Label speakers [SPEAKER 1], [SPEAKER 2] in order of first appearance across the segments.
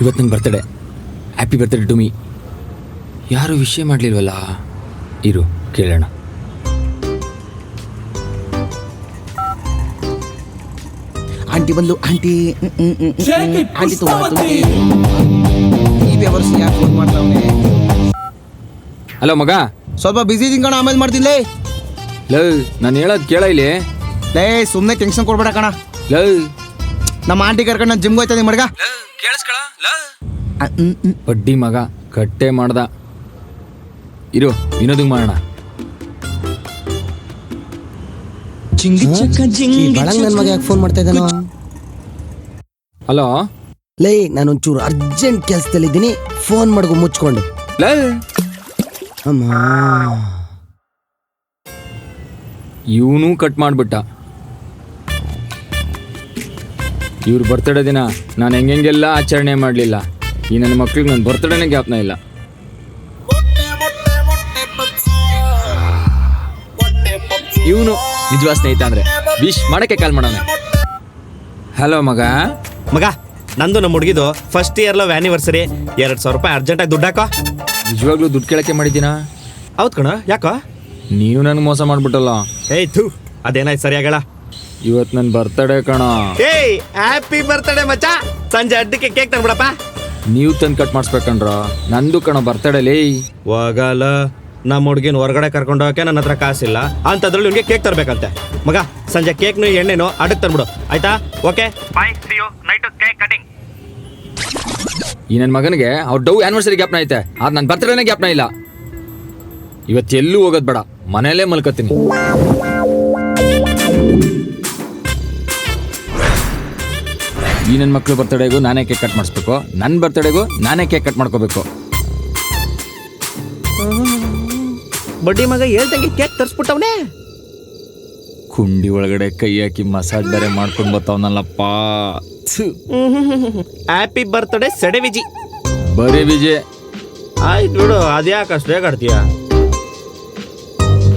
[SPEAKER 1] ಇವತ್ತು ನನ್ನ birthday. Happy birthday to me. ಯಾರು ವಿಷಯ ಮಾಡಲಿಲ್ವಲ್ಲ? ಇರು ಕೇಳೋಣ.
[SPEAKER 2] ಆಂಟಿ ಬಂದು ಆಂಟಿ ಆಂಟಿ ಈ ವ್ಯವಸ್ಥೆ ಯಾಕೆ ಫೋನ್ ಮಾಡ್ತಾವನೆ?
[SPEAKER 1] ಹಲೋ ಮಗ,
[SPEAKER 2] ಸ್ವಲ್ಪ ಬಿಸಿ ಇದೀನಿ ಕಣ, ಆಮೇಲೆ ಮಾಡ್ತೀನಿ.
[SPEAKER 1] ಲವ್ ನಾನು ಹೇಳೋದು ಕೇಳ ಇಲ್ಲಿ.
[SPEAKER 2] ಲೇ ಸುಮ್ಮನೆ ಟೆನ್ಷನ್ ಕೊಡ್ಬೇಡ ಕಣ.
[SPEAKER 1] ಲವ್
[SPEAKER 2] ನಮ್ಮ ಆಂಟಿ ಕರ್ಕೊಂಡು ನಾನು ಜಿಮ್ಗೆ ಹೋಯ್ತಾ ಮಡ್ಗ.
[SPEAKER 1] ಬಡ್ಡಿ ಮಗ ಕಟ್ಟೆ ಮಾಡ್ದ. ಇರು ವಿನೋದಂಗೆ ಮಾಡೋಣ.
[SPEAKER 3] ನನ್ನ ಮಗ ಯಾಕೆ ಫೋನ್ ಮಾಡ್ತಾ ಇದ್ದಾನೋ?
[SPEAKER 1] ಹಲೋ
[SPEAKER 3] ಲೇ, ನಾನೊಂಚೂರು ಅರ್ಜೆಂಟ್ ಕೆಲಸದಲ್ಲಿದ್ದೀನಿ, ಫೋನ್ ಮಾಡ್ಕೊ ಮುಚ್ಕೊಂಡು. ಅಮ್ಮ,
[SPEAKER 1] ಇವನು ಕಟ್ ಮಾಡಿಬಿಟ್ಟ. ಇವ್ರ ಬರ್ತಡೇ ದಿನ ನಾನು ಹೆಂಗೆಲ್ಲ ಆಚರಣೆ ಮಾಡಲಿಲ್ಲ. ಈ ನನ್ನ ಮಕ್ಳಿಗೆ ನನ್ನ ಬರ್ತಡೇನೇ ಜ್ಞಾಪನ ಇಲ್ಲ. ಇವನು ನಿಜವಾದ ಸ್ನೇಹಿತ ಅಂದರೆ ವಿಶ್ ಮಾಡೋಕ್ಕೆ ಕಾಲ್ ಮಾಡೋಣ. ಹಲೋ ಮಗ.
[SPEAKER 4] ಮಗ, ನಂದು ನಮ್ಮ ಹುಡುಗಿದು ಫಸ್ಟ್ ಇಯರ್ ಲವ್ ಆ್ಯನಿವರ್ಸರಿ. 2,000 ರೂಪಾಯಿ ಅರ್ಜೆಂಟಾಗಿ ದುಡ್ಡು ಹಾಕೋ.
[SPEAKER 1] ನಿಜವಾಗ್ಲೂ ದುಡ್ಡು ಕೇಳಕ್ಕೆ ಮಾಡಿದ್ದೀನಾ?
[SPEAKER 4] ಹೌದು ಕಣ, ಯಾಕೋ?
[SPEAKER 1] ನೀನು ನನಗೆ ಮೋಸ ಮಾಡ್ಬಿಟ್ಟಲ್ಲ.
[SPEAKER 4] ಏಯ್ ಥೂ, ಅದೇನಾಯ್ತು ಸರಿಯಾಗಲ್ಲ.
[SPEAKER 1] ಇವತ್ತು ನನ್ನ ಬರ್ತಡೇ ಕಣ.
[SPEAKER 4] ಏಯ್ ಹ್ಯಾಪಿ ಬರ್ತಡೇ ಮಚ್ಚ. ಸಂಜೆ ಅಡ್ಡಕ್ಕೆ ಕೇಕ್ ತಂದ್ಬಿಡಪ್ಪ.
[SPEAKER 1] ನೀವು ತಂದು ಕಟ್ ಮಾಡಿಸ್ಬೇಕಂಡ್ರ? ನಂದು ಕಣ ಬರ್ತಡೇಲಿ.
[SPEAKER 4] ಹೋಗಲ್ಲ, ನಮ್ಮ ಹುಡುಗಿನ ಹೊರಗಡೆ ಕರ್ಕೊಂಡು ಹೋಗಕ್ಕೆ ನನ್ನ ಹತ್ರ ಕಾಸಿಲ್ಲ ಅಂತದ್ರಲ್ಲಿ ಇವ್ನಿಗೆ ಕೇಕ್ ತರಬೇಕಂತೆ. ಮಗ, ಸಂಜೆ ಕೇಕ್ನು ಎಣ್ಣೆನು ಅಡಕ್ಕೆ ತಂದ್ಬಿಡು, ಆಯ್ತಾ? Okay bye, see you night cake cutting.
[SPEAKER 1] ಈ ನನ್ನ ಮಗನಿಗೆ ಅವ್ರ ಡವ್ ಆ್ಯನಿವರ್ಸರಿ ಜ್ಞಾಪನ ಐತೆ, ಅದು ನನ್ನ ಬರ್ತಡೇನೇ ಜ್ಞಾಪನ ಇಲ್ಲ. ಇವತ್ತು ಎಲ್ಲೂ ಹೋಗೋದು ಬೇಡ, ಮನೆಯಲ್ಲೇ ಮಲ್ಕೋತೀನಿ. ಈ ನನ್ನ ಮಕ್ಳು ಬರ್ತಡೇಗೂ ನಾನೇ ಕೇಕ್ ಕಟ್ ಮಾಡಿಸ್ಬೇಕು, ನನ್ನ ಬರ್ತಡೇಗೂ ನಾನೇ ಕೇಕ್ ಕಟ್ ಮಾಡ್ಕೋಬೇಕು.
[SPEAKER 4] ಬಡ್ಡಿ ಮಗ ಹೇಳ್ದಂಗೆ ಕೇಕ್ ತರಿಸ್ಬಿಟ್ಟವನೇ.
[SPEAKER 1] ಕುಂಡಿ ಒಳಗಡೆ ಕೈ ಹಾಕಿ ಮಸಾಜ್ ಬೇರೆ ಮಾಡ್ಕೊಂಡು ಬರ್ತಾವನಲ್ಲಪ್ಪ.
[SPEAKER 4] ಹ್ಯಾಪಿ ಬರ್ತ್ಡೇ ಸೆಡೆ ವಿಜಿ.
[SPEAKER 1] ಬರೀ ವಿಜಯ್.
[SPEAKER 4] ಆಯ್ತು ಬಿಡು, ಅದ್ಯಾಕೆ ಅಷ್ಟು ಬೇಗ ಆಡ್ತೀಯ?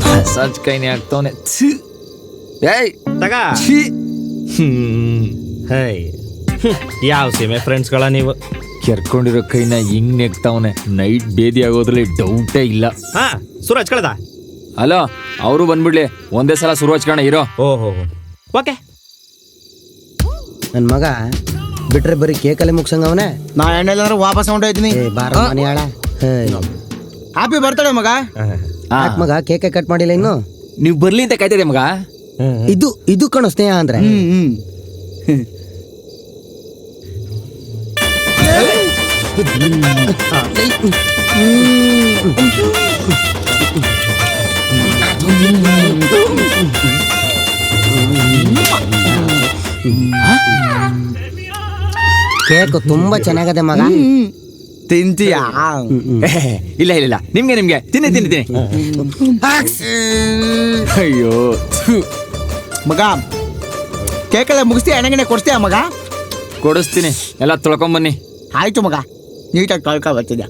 [SPEAKER 1] ಮಸಾಜ್ ಕೈನೇ ಆಗ್ತಾವನೆ. ಏಯ್
[SPEAKER 4] ತಗ. ಹೈ, ಯಾವ ಸೀಮೆ ಫ್ರೆಂಡ್ಸ್ಗಳ ನೀವು?
[SPEAKER 1] ಕೆರ್ಕೊಂಡಿರೋ ಕೈನ ಹಿಂಗ್ ನೆಗ್ತಾವನೆ. ನೈಟ್ ಬೇದಿ ಆಗೋದ್ರಲ್ಲಿ ಡೌಟೇ ಇಲ್ಲ.
[SPEAKER 4] ಹಾ, ಸುರು ಹಚ್ಕೊಳ್ದ?
[SPEAKER 1] ಅಲೋ, ಅವರು ಬಂದ್ಬಿಡ್ಲಿ, ಒಂದೇ ಸಲ ಶುರು ಹಚ್ಕೋಣ. ಇರೋ.
[SPEAKER 4] ಓಹೋ, ಓಕೆ.
[SPEAKER 3] ನನ್ನ ಮಗ ಬಿಟ್ರೆ ಬರೀ ಕೇಕಲ್ಲೇ ಮುಗ್ಸಂಗವನೆ.
[SPEAKER 2] ನಾ ಎಣ್ಣೆಲ್ಲ ವಾಪಸ್ ಹೊಂಟೋಯ್ತೀನಿ.
[SPEAKER 3] ಬಾರ ಮನೆ ಆಳ.
[SPEAKER 2] ಹ್ಯಾಪಿ ಬರ್ತಡೇ ಮಗ.
[SPEAKER 3] ಮಗ ಕೇಕ್ ಕಟ್ ಮಾಡಿಲ್ಲ ಇನ್ನು?
[SPEAKER 1] ನೀವು ಬರ್ಲಿ ಅಂತ ಕಾಯ್ತಿದೆ ಮಗ.
[SPEAKER 3] ಇದು ಕಣೋ ಸ್ನೇಹ ಅಂದ್ರೆ. ಕೇಕ್ ತುಂಬಾ ಚೆನ್ನಾಗದೆ ಮಗ.
[SPEAKER 2] ತಿಂತೀಯಾ?
[SPEAKER 1] ಇಲ್ಲ ಇಲ್ಲ ಇಲ್ಲ, ನಿಮ್ಗೆ ತಿನ್ನಿ ತಿನ್ನಿ ತಿನ್ನಿ. ಅಯ್ಯೋ
[SPEAKER 2] ಮಗ, ಕೇಕೆಲ್ಲ ಮುಗಿಸ್ತೀಯ? ಎಣ್ಣೆಗೆ ಕೊಡಿಸ್ತೀಯ ಮಗ?
[SPEAKER 1] ಕೊಡಿಸ್ತೀನಿ, ಎಲ್ಲ ತೊಳ್ಕೊಂಬನ್ನಿ.
[SPEAKER 2] ಆಯ್ತು ಮಗ, ನೀಟಾಗಿ ತೊಳ್ಕೊ ಬರ್ತಿದ್ಯಾ?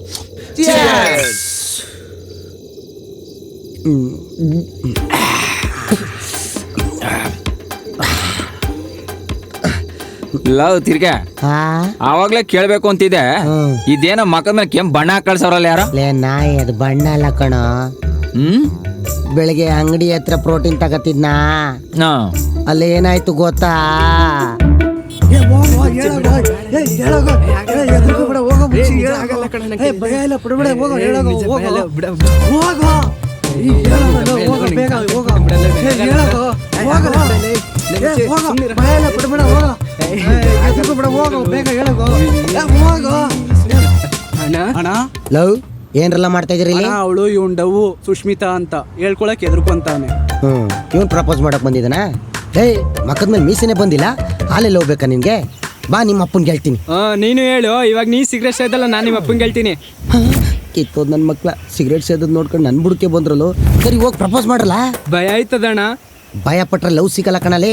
[SPEAKER 1] ಲವ್ ತಿರ್ಗಾ ಆವಾಗ್ಲೇ ಕೇಳ್ಬೇಕು ಅಂತಿದೆ. ಇದೇನೋ ಮಕ್ಕಳ ಮೇಲೆ ಕೆಂಪ್ ಬಣ್ಣ ಕಳ್ಸವ್ರಲ್ಲ ಯಾರೋ?
[SPEAKER 3] ಲೇ ನಾಯಿ, ಅದು ಬಣ್ಣ ಅಲ್ಲ ಕಣ. ಬೆಳಿಗ್ಗೆ ಅಂಗಡಿ ಹತ್ರ ಪ್ರೋಟೀನ್ ತಗತಿದ್ನಾ, ಅಲ್ಲಿ ಏನಾಯ್ತು ಗೊತ್ತಾ? ಲವ್ ಏನ್ರಲ್ಲ ಮಾಡ್ತಾ ಇದ್ರಿ?
[SPEAKER 5] ಅವಳು ಇವನ್ ಡವ್ವು ಸುಷ್ಮಿತಾ ಅಂತ ಹೇಳ್ಕೊಳಕ್ ಎದ್ರುಕೊಂತಾನೆ.
[SPEAKER 3] ಇವನ್ ಪ್ರಪೋಸ್ ಮಾಡಕ್ ಬಂದಿದ್ದಾನ? ಏಯ್ ಮಕ್ಕದ ಮೇಲೆ ಮೀಸೆನೆ ಬಂದಿಲ್ಲ ಹಾಲೆಲ್ಲ ಹೋಗ್ಬೇಕಾ ನಿನ್ಗೆ ಬಾ ನಿಮ್ಮ ಅಪ್ಪನ್ಗೆ ಹೇಳ್ತೀನಿ.
[SPEAKER 5] ನೀನು ಹೇಳು, ಇವಾಗ ನೀ ಸಿಗರೇಟ್ ಸೇದಲ್ಲ, ನಾನು ನಿಮ್ಮ ಅಪ್ಪಂಗೆ ಹೇಳ್ತೀನಿ.
[SPEAKER 3] ಕಿತ್ತೋದ್ ನನ್ನ ಮಕ್ಳ ಸಿಗರೇಟ್ ಸೇದೋದು ನೋಡ್ಕೊಂಡು ನನ್ನ ಬುಡಕ್ಕೆ ಬಂದ್ರಲ್ಲ. ಸರಿ ಹೋಗಿ ಪ್ರಪೋಸ್ ಮಾಡಲ್ಲ.
[SPEAKER 5] ಭಯ ಆಯ್ತದಣ್ಣ.
[SPEAKER 3] ಭಯ ಪಟ್ರೆ ಲವ್ ಸಿಗಲ್ಲ ಕಣಲೇ.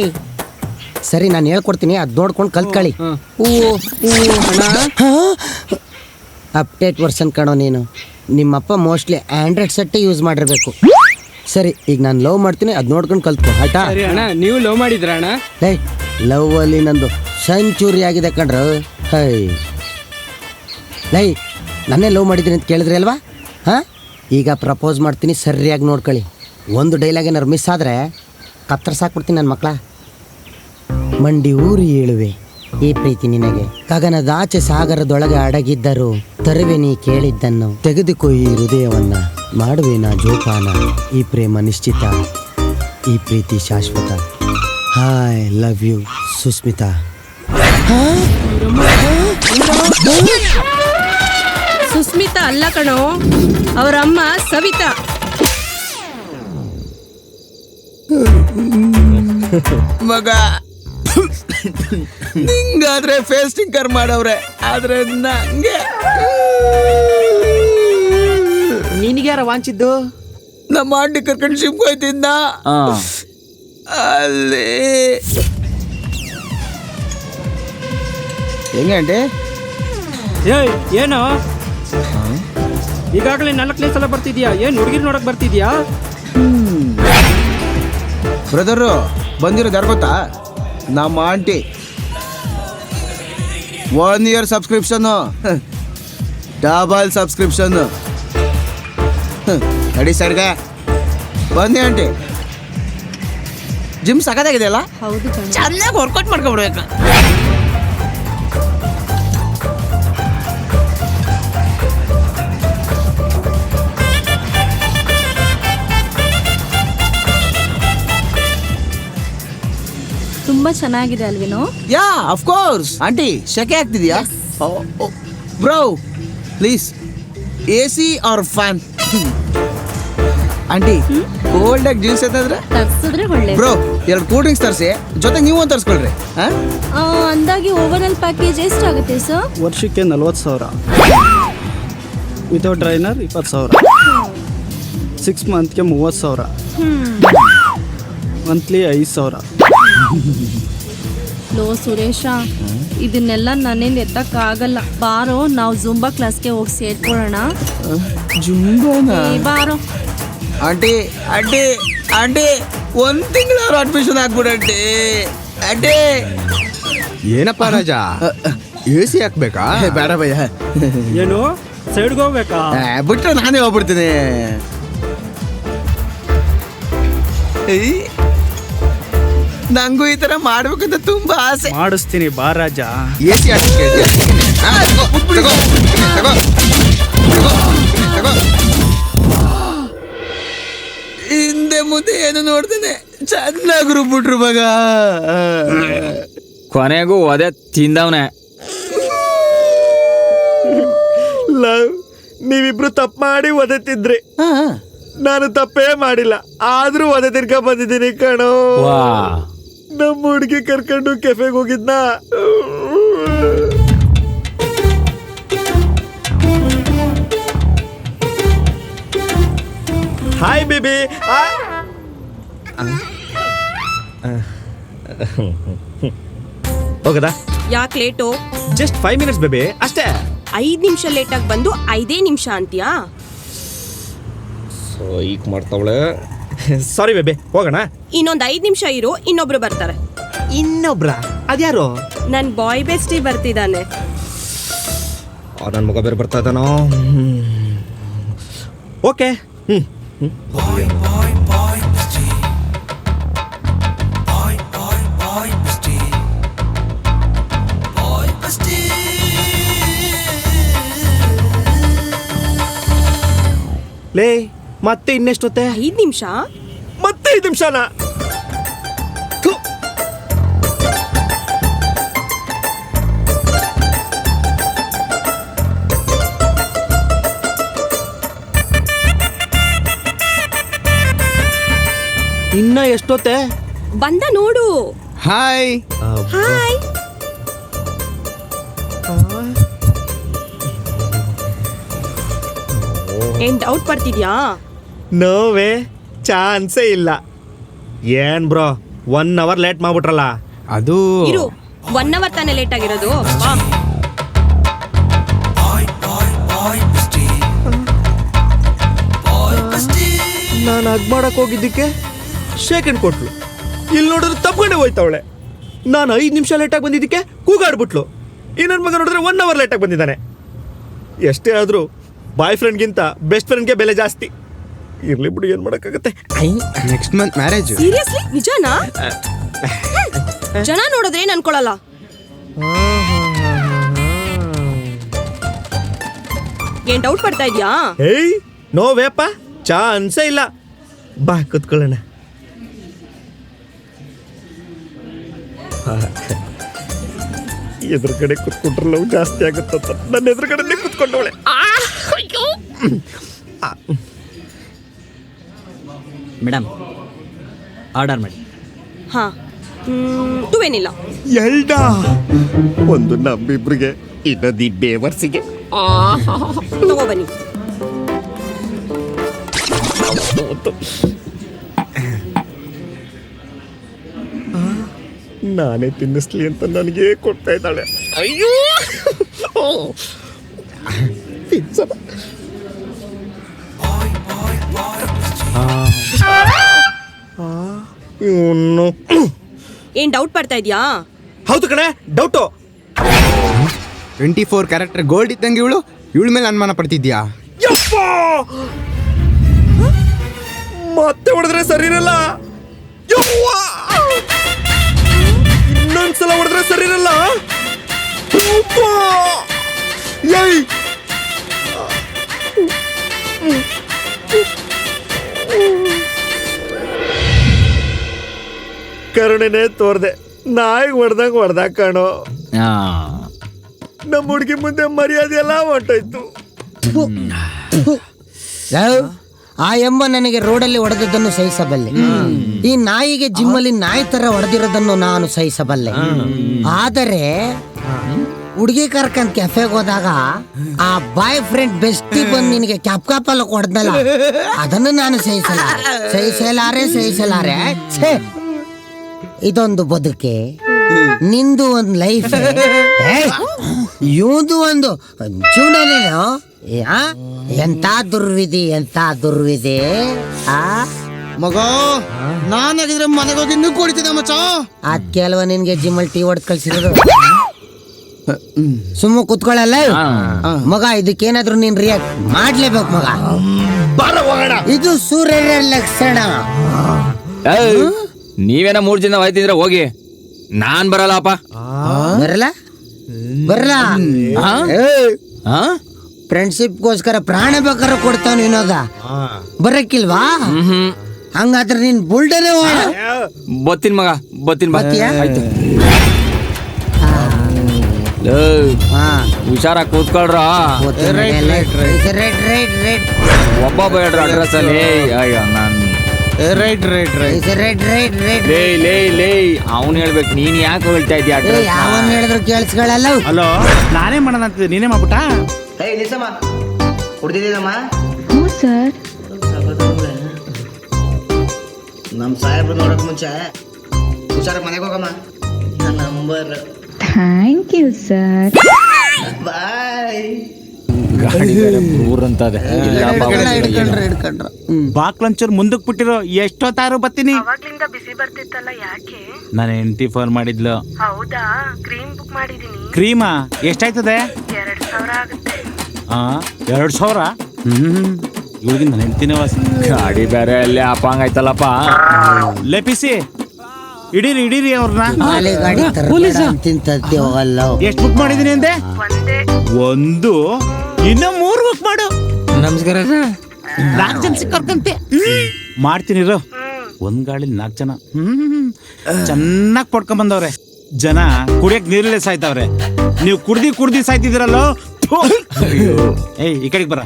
[SPEAKER 3] ಸರಿ ನಾನು ಹೇಳ್ಕೊಡ್ತೀನಿ, ಅದು ನೋಡ್ಕೊಂಡು ಕಲ್ತ್ಕೊಳ್ಳಿ. ಅಪ್ಡೇಟ್ ವರ್ಷನ್ ಕಣೋ ನೀನು. ನಿಮ್ಮಪ್ಪ ಮೋಸ್ಟ್ಲಿ ಆಂಡ್ರಾಯ್ಡ್ ಸೆಟ್ಟೇ ಯೂಸ್ ಮಾಡಿರ್ಬೇಕು. ಸರಿ ಈಗ ನಾನು ಲವ್ ಮಾಡ್ತೀನಿ, ಅದು ನೋಡ್ಕೊಂಡು ಕಲ್ತ್ಕೊ ಆಯ್ತಾ?
[SPEAKER 5] ಸರಿ ಅಣ್ಣ, ನೀವು ಲವ್ ಮಾಡಿದ್ರ ಅಣ್ಣ?
[SPEAKER 3] ಲೈ ಲವ್ ಅಲ್ಲಿ ನಂದು ಸೆಂಚುರಿ ಆಗಿದೆ ಕಣ್ರು. ಹೈ ಲೈ ನನ್ನೇ ಲವ್ ಮಾಡಿದ್ದೀನಿ ಅಂತ ಕೇಳಿದ್ರಿ ಅಲ್ವಾ? ಹಾಂ ಈಗ ಪ್ರಪೋಸ್ ಮಾಡ್ತೀನಿ, ಸರಿಯಾಗಿ ನೋಡ್ಕೊಳ್ಳಿ. ಒಂದು ಡೈಲಾಗ್ ಏನಾರು ಮಿಸ್ ಆದರೆ ಕತ್ತರ್ಸಾಕ್ಬಿಡ್ತೀನಿ ನನ್ನ ಮಕ್ಕಳ. ಮಂಡಿ ಊರಿ ಏಳುವೆ ಈ ಪ್ರೀತಿ ನಿನಗೆ, ಗಗನದಾಚೆ ಸಾಗರದೊಳಗೆ ಅಡಗಿದ್ದರು ತರುವೆ ನೀ ಕೇಳಿದ್ದನ್ನು, ತೆಗೆದುಕೊ ಈ ಹೃದಯವನ್ನ ಮಾಡುವೆ ನಾ ಜೋಪಾನ, ಈ ಪ್ರೇಮ ನಿಶ್ಚಿತ, ಈ ಪ್ರೀತಿ ಶಾಶ್ವತ. Hi love you Sushmita.
[SPEAKER 6] Sushmita ಅಲ್ಲ ಕಣೋ, ಅವ್ರ ಅಮ್ಮ ಸವಿತಾ.
[SPEAKER 2] ಮಗ ನಿಂಗಾದ್ರೆ ಫೇಸ್ ಸ್ಟಿಂಕರ್ ಮಾಡವ್ರೆ, ಆದ್ರೆ ನಂಗೆ
[SPEAKER 7] ನಿನಗ್ಯಾರ ವಾಂಚಿದ್ದು?
[SPEAKER 2] ನಮ್ಮ ಆಂಟಿ ಕರ್ಕೊಂಡು ಶಿಮ್ಗೆ ಹೋಯ್ತಿದ್ದ ಅಲ್ಲಿ. ಹೆಂಗೆ ಆಂಟಿ?
[SPEAKER 5] ಏಯ್ ಏನು ಈಗಾಗಲೇ 4ನೇ ಸಲ ಬರ್ತಿದ್ಯಾ? ಏನು ಹುಡುಗಿರ್ ನೋಡಕ್ ಬರ್ತಿದ್ಯಾ?
[SPEAKER 2] ಬ್ರದರು ಬಂದಿರೋದು ಯಾರು ಗೊತ್ತಾ? ನಮ್ಮ ಆಂಟಿ 1 year ಸಬ್ಸ್ಕ್ರಿಪ್ಷನ್ನು, ಡಬಲ್ ಸಬ್ಸ್ಕ್ರಿಪ್ಷನ್ನು. ನಡಿ ಸರ್ಗೆ ಬನ್ನಿ ಆಂಟಿ. ಜಿಮ್ ಸಖತ್ತಾಗಿದೆ ಅಲ್ಲ?
[SPEAKER 6] ಹೌದು ಕಣೋ.
[SPEAKER 2] ಚೆನ್ನಾಗಿ ವರ್ಕೌಟ್ ಮಾಡ್ಕೊಬಿಡ್ಬೇಕು.
[SPEAKER 6] ತುಂಬಾ ಚೆನ್ನಾಗಿದೆ ಅಲ್ವೇನೋ?
[SPEAKER 2] Yeah of course. ಆಂಟಿ ಶೆಕೆ ಆಗ್ತಿದ್ಯಾ? Bro please AC or fan? Aunty cold ಆಗಿ ಜ್ಯೂಸ್ ಅಂತಂದ್ರೆ
[SPEAKER 6] ತರ್ಸಿದ್ರೆ ಒಳ್ಳೆ.
[SPEAKER 2] ಬ್ರೋ 2 ಕೂಲ್ ಡ್ರಿಂಕ್ಸ್ ತರಿಸಿ, ಜೊತೆಗೆ ನೀವು ಒಂದು ತರಿಸ್ಕೊಳ್ರಿ.
[SPEAKER 6] ಅಂದಾಗಿ ಓವರಾಲ್ ಪ್ಯಾಕೇಜ್ ಎಷ್ಟಾಗುತ್ತೆ ಸರ್?
[SPEAKER 8] ವರ್ಷಕ್ಕೆ 40,000, ವಿತೌಟ್ ಡ್ರೈನರ್ 20,000, 6 ಮಂತ್ಗೆ 30,000, ಮಂತ್ಲಿ 5,000.
[SPEAKER 6] ಲೋ ಸುರೇಶ, ಇದನ್ನೆಲ್ಲ ನನ್ನಿಂದ ಎತ್ತಕ್ಕಾಗಲ್ಲ. ಬಾರೋ, ನಾವು ಜುಂಬಾ ಕ್ಲಾಸ್ಗೆ ಹೋಗಿ ಸೇರ್ಕೊಳ್ಳೋಣ.
[SPEAKER 2] ಜುಂಬಾನಾ?
[SPEAKER 6] ಬಾರೋ.
[SPEAKER 2] ಆಂಟಿ ಆಂಟಿ ಆಂಟಿ 1 ತಿಂಗಳವ್ರು ಅಡ್ಮಿಷನ್ ಆಗ್ಬಿಡಂಟಿ. ಆಂಟಿ
[SPEAKER 4] ಏನಪ್ಪ ರಾಜ, AC ಹಾಕ್ಬೇಕಾ?
[SPEAKER 2] ಬೇಡ ಭಯ್ಯ,
[SPEAKER 5] ಏನು ಸೈಡ್ಗೆ ಹೋಗ್ಬೇಕಾ?
[SPEAKER 2] ಬಿಟ್ರೆ ನಾನೇ ಹೋಗ್ಬಿಡ್ತೀನಿ. ನಂಗೂ ಈ ತರ ಮಾಡ್ಬೇಕಂತ ತುಂಬಾ ಆಸೆ.
[SPEAKER 8] ಮಾಡಿಸ್ತೀನಿ ಬಾ ರಾಜ.
[SPEAKER 4] AC
[SPEAKER 2] ಹಿಂದೆ ಮುಂದೆ ಏನು ನೋಡ್ತೇನೆ, ಚೆನ್ನಾಗಿ ರುಬ್ಬಿಟ್ರು ಮಗ.
[SPEAKER 1] ಕೊನೆಗೂ ಅದೇ ತಿಂದವನೆ.
[SPEAKER 4] ಲವ್, ನೀವಿಬ್ರು ತಪ್ಪು ಮಾಡಿ ಒದೆತಿದ್ರಿ, ನಾನು ತಪ್ಪೇ ಮಾಡಿಲ್ಲ, ಆದ್ರೂ ಒದೆ ತಿರ್ಗ ಬಂದಿದ್ದೀನಿ ಕಣೋ.
[SPEAKER 1] ವಾ,
[SPEAKER 4] ನಮ್ಮ ಹುಡುಗಿ ಕರ್ಕೊಂಡು ಕೆಫೆಗೆ ಹೋಗಿದ್ನ. Hi baby. ಹೋಗದಾ?
[SPEAKER 9] ಯಾಕೆ ಲೇಟು?
[SPEAKER 4] ಜಸ್ಟ್ 5 minutes ಬೇಬಿ, ಅಷ್ಟೇ.
[SPEAKER 9] 5 ನಿಮಿಷ ಲೇಟಾಗಿ ಬಂದು 5 ನಿಮಿಷ ಅಂತೀಯಾ?
[SPEAKER 4] ಸೊ ಈಗ ಮಾಡ್ತಾವಳೆ. ಸಾರಿ ಬೇಬಿ, ಹೋಗೋಣ.
[SPEAKER 9] ಇನ್ನೊಂದು 5 ನಿಮಿಷ ಇರು, ಇನ್ನೊಬ್ರು ಬರ್ತಾರೆ.
[SPEAKER 4] ಇನ್ನೊಬ್ರ? ಅದ್ಯಾರು?
[SPEAKER 9] ನನ್ ಬಾಯ್ ಬೆಸ್ಟಿ ಬರ್ತಿದ್ದಾನೆ.
[SPEAKER 4] ನನ್ನ ಮಗ ಬೇರೆ ಬರ್ತಾ ಇದ್ದಾನೋ. ಓಕೆ. ಲೇ, ಮತ್ತೆ ಇನ್ನೆಷ್ಟೊತ್ತೆ?
[SPEAKER 9] 5 ನಿಮಿಷ?
[SPEAKER 4] ಮತ್ತೆ 5 ನಿಮಿಷನಾ? ಇನ್ನ ಎಷ್ಟೊತ್ತೆ?
[SPEAKER 9] ಬಂದ ನೋಡು.
[SPEAKER 2] ಹಾಯ್.
[SPEAKER 9] ಹಾಯ್. ಏನ್ ಡೌಟ್ ಪಡ್ತಿದ್ಯಾ?
[SPEAKER 4] ನೋವೇ ಚಾನ್ಸೇ ಇಲ್ಲ. ಏನ್ ಬ್ರೋ 1 ಅವರ್ ಲೇಟ್ ಮಾಡ್ಬಿಟ್ರಲ್ಲ.
[SPEAKER 2] ಅದು
[SPEAKER 9] ಇರು, 1 ಅವರ್ ತಾನೇ ಲೇಟ್ ಆಗಿರೋದು. ಬಾ.
[SPEAKER 4] ನಾನು ಹಗ್ ಮಾಡಕ್ ಹೋಗಿದ್ದಕ್ಕೆ ಸೆಕೆಂಡ್ ಕೊಟ್ಲು. ಇಲ್ಲಿ ನೋಡಿದ್ರೆ ತಪ್ಕೊಂಡೆ ಹೋಯ್ತವಳೆ. ನಾನು 5 ನಿಮಿಷ ಲೇಟಾಗಿ ಬಂದಿದ್ದಕ್ಕೆ ಕೂಗಾಡ್ಬಿಟ್ಲು. ಈ ನನ್ನ ಮಗ ನೋಡಿದ್ರೆ 1 ಅವರ್ ಲೇಟಾಗಿ ಬಂದಿದ್ದಾನೆ. ಎಷ್ಟೇ ಆದರೂ ಬಾಯ್ ಫ್ರೆಂಡ್ಗಿಂತ ಬೆಸ್ಟ್ ಫ್ರೆಂಡ್ಗೆ ಬೆಲೆ ಜಾಸ್ತಿ. ಇರ್ಲಿ ಬಿಡು, ಏನು ಮಾಡೋಕ್ಕಾಗತ್ತೆ.
[SPEAKER 2] Next month marriage.
[SPEAKER 9] ಸೀರಿಯಸ್ಲಿ ನಿಜನಾ? ಜನ ನೋಡಿದ್ರೆ ಏನ್ ಅನ್ಕೊಳಲ್ಲ. ಏನ್ ಡೌಟ್ ಪಡ್ತಾ ಇದ್ಯಾ?
[SPEAKER 4] ಏಯ್ ನೋವೇಪ್ಪ, ಚಾನ್ಸೇ ಇಲ್ಲ. ಬಾ ಕೂತ್ಕೊಳ್ಳೋಣ. ಎದುರುಗಡೆ ಕೂತ್ಕೊಂಡ್ರೆ ಲವ್ ಜಾಸ್ತಿ ಆಗುತ್ತಂತ ನನ್ನ ಎದುರುಗಡೆ ಕೂತ್ಕೊಂಡವಳೆ.
[SPEAKER 5] ಮೇಡಮ್ ಆರ್ಡರ್ ಮಾಡಿ.
[SPEAKER 9] ಹಾ, ತುವೇನಿಲ್ಲ.
[SPEAKER 4] ಎಲ್ಡ ಒಂದು ನಮ್ಮಿಬ್ರಿಗೆ, ಇನ್ನೊಂದು ಬೇವರ್ಸಿಗೆ.
[SPEAKER 9] ತಗೋ ಬನ್ನಿ.
[SPEAKER 4] ನಾನೇ ತಿನ್ನಿಸ್ಲಿ ಅಂತ ನನಗೆ ಕೊಡ್ತಾ ಇದ್ದಾಳೆ. ಅಯ್ಯೋ ಇವನು
[SPEAKER 9] ಏನ್ ಡೌಟ್ ಪಡ್ತಾ ಇದ್ಯಾ?
[SPEAKER 4] ಹೌದು ಕಣೆ, ಡೌಟು.
[SPEAKER 2] 24 ಕ್ಯಾರೆಕ್ಟರ್ ಗೋಲ್ಡ್ ಇದ್ದಂಗೆ ಇವಳ ಮೇಲೆ ಅನುಮಾನ ಪಡ್ತಿದ್ಯಾ?
[SPEAKER 4] ಯಪ್ಪ, ಮತ್ತೆ ಹೊಡೆದ್ರೆ ಸರಿ ಇರಲ್ಲ. ಯವ್ವ, ಇನ್ನೊಂದ್ಸಲ ಹೊಡೆದ್ರೆ ಸರಿ ಇರಲ್ಲ. ಯಪ್ಪ, ಏಯ್ ಕರುಣೆನೇ ತೋರ್ದೆ. ನಾಯಿಗೆ ಹೊಡ್ದಾಗ ಕಾಣೋ. ನಮ್ಮ ಹುಡುಗಿ ಮುಂದೆ ಮರ್ಯಾದೆ ಎಲ್ಲ ಹೊಂಟೋಯ್ತು.
[SPEAKER 3] ಆ ಎಮ್ಮ ನನಗೆ ರೋಡಲ್ಲಿ ಹೊಡೆದದ್ದನ್ನು ಸಹಿಸಬಲ್ಲೆ. ಈ ನಾಯಿಗೆ ಜಿಮ್ಮಲ್ಲಿ ನಾಯಿ ತರ ಹೊಡೆದಿರೋದನ್ನು ನಾನು ಸಹಿಸಬಲ್ಲೆ. ಆದರೆ ಹುಡುಗಿ ಕರ್ಕಂತ ಕೆಫೆಗೆ ಹೋದಾಗ ಆ ಬಾಯ್ ಫ್ರೆಂಡ್ ಬೆಸ್ಟಿ ಬಂದು ನಿನಗೆ ಕ್ಯಾಪ್ಕಾಪಲ್ಲ ಹೊಡೆದಲ್ಲ, ಅದನ್ನು ನಾನು ಸಹಿಸಲಾರೆ. ಛೇ, ಇದೊಂದು ಬದುಕೆ, ನಿಂದು ಒಂದು ಲೈಫ್, ಇವಂದು ಒಂದು ಜೀವನನೇನು. ಎಂತ ದುರ್ವಿಧಿ.
[SPEAKER 2] ಮಗ, ನಾನಾಗಿದ್ರೆ ಮನೆಗೆ ಹೋಗಿ ಇನ್ನೂ ಕುಡಿತಿದ್ದೆ ಮಚ್ಚ.
[SPEAKER 3] ಅದ್ ಕೆಲವ ನಿನ್ಗೆ ಜಿಮ್ಮಲ್ ಟೀ ಹೊಡೆದ್ ಕಳ್ಸಿರೋದು. ಸುಮ್ಮ ಕುತ್ಕೊಳ್ಳಲ್ಲ ಮಗ, ಇದಕ್ಕೇನಾದ್ರು ನೀನ್ ರಿಯಾಕ್ಟ್ ಮಾಡ್ಲೇಬೇಕು ಮಗ. ಇದು ಸೂರ್ಯರ ಲಕ್ಷಣ.
[SPEAKER 1] ನೀವೇನ 3 ಜನ ಹೋಯ್ತಿದ್ರೆ ಹೋಗಿ, ನಾನ್ ಬರಲ್ಲಪ್ಪ.
[SPEAKER 3] ಬರಲ್ಲ. ಫ್ರೆಂಡ್ಶಿಪ್ಗೋಸ್ಕರ ಪ್ರಾಣ ಬೇಕಾದ್ರೆ ಕೊಡ್ತಾವ ವಿನೋದ, ಬರಕ್ಕಿಲ್ವಾ? ಹಂಗಾದ್ರೆ ನೀನ್ ಬುಲ್ಡನೇ
[SPEAKER 1] ಬತ್ತೀನಿ ಮಗ, ಬತ್ತೀನಿ. ಆಯ್ತು, ಹುಷಾರಾಗಿ ಕೂತ್ಕೊಳ್ರ. ಒಬ್ಬ ಹೇಳ್ರ ಅಡ್ರೆಸ್ ಅಲ್ಲಿ. ಅಯ್ಯೋ ನಾನು ಅವನು ಹೇಳ್ಬೇಕು, ನೀನ್ ಯಾಕೆ ಹೇಳ್ತಾ ಇದ್ದೀಯ?
[SPEAKER 3] ಯಾವನ್ ಹೇಳಿದ್ರು ಕೇಳಿಸ್ಕೊಳ್ಳಲ್ಲ.
[SPEAKER 7] ಹಲೋ, ನಾನೇ ಮಾಡೋಣ ಅಂತಿದ್ದೆ, ನೀನೇ ಮಾಡ್ಬಿಟ್ಟ?
[SPEAKER 3] ನಮ್ ಸಾಹೇಬ್ರು ನೋಡಕ್ ಮುಂಚೆ ಹುಷಾರಾಗಿ ಮನೆಗೆ ಹೋಗಮ್ಮ. Number.
[SPEAKER 10] Thank you sir.
[SPEAKER 3] Bye.
[SPEAKER 1] ಗಾಡಿ ಊರಂತದೆ.
[SPEAKER 7] ಬಾಕ್ಲಂಚೂರ್ ಮುಂದಕ್ಕೆ ಬಿಟ್ಟಿರೋ, ಎಷ್ಟೊತ್ತಾರು ಬರ್ತೀನಿ.
[SPEAKER 10] ಬಿಸಿ ಬರ್ತಿತ್ತಲ್ಲ, ಯಾಕೆ?
[SPEAKER 7] ನನ್ನ ಹೆಂಡತಿ ಫೋನ್ ಮಾಡಿದ್ಲು.
[SPEAKER 10] ಹೌದಾ? ಕ್ರೀಮ್ ಬುಕ್ ಮಾಡಿದೀನಿ.
[SPEAKER 7] ಕ್ರೀಮಾ ಎಷ್ಟಾಯ್ತದೆ?
[SPEAKER 10] 2000 ಆಗುತ್ತೆ.
[SPEAKER 7] 2000? ಇವಳಿಗೆ ನನ್ನ ಹೆಂಡತಿನೇ ವಾಸ.
[SPEAKER 1] ಗಾಡಿ ಬೇರೆ ಅಲ್ಲೇ ಅಪಾಂಗ್ ಆಯ್ತಲ್ಲಪ್ಪ.
[SPEAKER 7] ಲೆಪಿಸಿ ಇಡೀರಿ ಅವ್ರನ್ನ. ಎಷ್ಟು ಬುಕ್ ಮಾಡಿದೀನಿ ಅಂದೆ? ಒಂದು, ಇನ್ನು 3 ಬುಕ್ ಮಾಡು.
[SPEAKER 1] ನಮಸ್ಕಾರ.
[SPEAKER 7] 4 ಜನ ಸಿಕ್ಕರ್ಕಂತೆ ಮಾಡ್ತೀನಿ. ಒಂದ್ ಗಾಳಿ 4 ಜನ ಚೆನ್ನಾಗಿ ಪಡ್ಕೊಂಡ್ ಬಂದವ್ರೆ. ಜನ ಕುಡಿಯಕ್ ನೀರಲ್ಲೇ ಸಾಯ್ತಾವ್ರೆ. ನೀವು ಕುಡ್ದಿ ಸಾಯ್ತಿದಿರಲ್ಲೋ. ಏಯ್, ಈ ಕಡೆಗೆ ಬರ.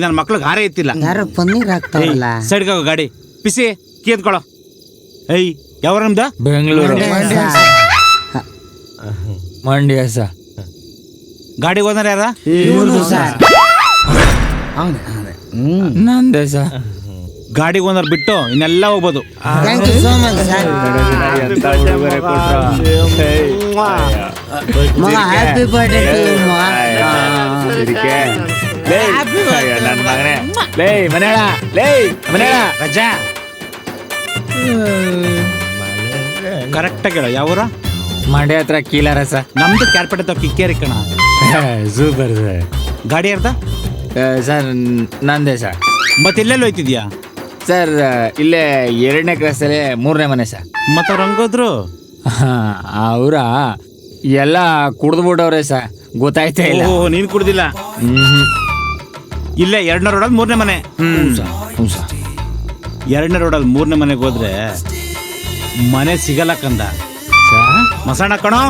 [SPEAKER 7] ನನ್ನ ಮಕ್ಳಿಗೆ ಹಾರೇ ಇತ್ತಿಲ್ಲ.
[SPEAKER 3] ಯಾರೋ ಪನ್ನೀರ್ ಹಾಕ್ತಾರಲ್ಲ.
[SPEAKER 7] ಸೈಡ್ಗೆ ಹೋಗೋ ಗಾಡಿ. ಪಿಸಿ ಕೇದ್ಕೊಳ್ಳೋ. ಏಯ್ ಯಾವ ನಮ್ದ
[SPEAKER 1] ಬೆಂಗಳೂರು ಮಂಡ್ಯ ಸ
[SPEAKER 7] ಗಾಡಿ ಓನರ್ ಯಾರ
[SPEAKER 1] ನಂದೇ ಸ
[SPEAKER 7] ಗಾಡಿ ಓನರ್ ಬಿಟ್ಟು ಇನ್ನೆಲ್ಲ ಹೋಗ್ಬೋದು.
[SPEAKER 3] Thank you so much sir. ಮಗ ಹ್ಯಾಪಿ ಬರ್ಡೇ ಟು ಯು ಮಗ.
[SPEAKER 7] ರಜಾ ಕರೆಕ್ಟಾಗಿ ಹೇಳು ಯಾವ ಊರ?
[SPEAKER 1] ಮಂಡ್ಯ ಹತ್ರ ಕೀಲಾರ ಸ
[SPEAKER 7] ನಮ್ದು ಕ್ಯಾರ್ಪೇಟೆ ತಾವ್ ಕಿಕ್ಕೇರಿ ಕಣ.
[SPEAKER 1] Super sir.
[SPEAKER 7] ಗಾಡಿ ಯಾರ್ದ?
[SPEAKER 1] ಸರ್ ನಂದೇ ಸರ್.
[SPEAKER 7] ಮತ್ತೆ ಇಲ್ಲೆಲ್ಲ ಹೋಯ್ತಿದ್ಯಾ?
[SPEAKER 1] ಸರ್ ಇಲ್ಲೇ 2ನೇ ಕ್ಲಾಸಲ್ಲಿ 3ನೇ ಮನೆ ಸರ್.
[SPEAKER 7] ಮತ್ತ ಅವ್ರು ಹಂಗೋದ್ರು?
[SPEAKER 1] ಅವರ ಎಲ್ಲ ಕುಡ್ದ್ಬಿಟ್ಟವ್ರೆ ಸರ್, ಗೊತ್ತಾಯ್ತಾ ಇಲ್ಲ.
[SPEAKER 7] ಓ ನೀನ್ ಕುಡ್ದಿಲ್ಲ? ಇಲ್ಲೇ 2ನೇ ರೋಡಲ್ಲಿ 3ನೇ ಮನೆ.
[SPEAKER 1] ಹ್ಞೂ ಸರ್.
[SPEAKER 7] 2ನೇ ರೋಡಲ್ಲಿ 3ನೇ ಮನೆಗೆ ಹೋದ್ರೆ ಮನೆ ಸಿಗಲ್ಲ ಕಂದ. ಮಸಾಣ ಕಣೋ.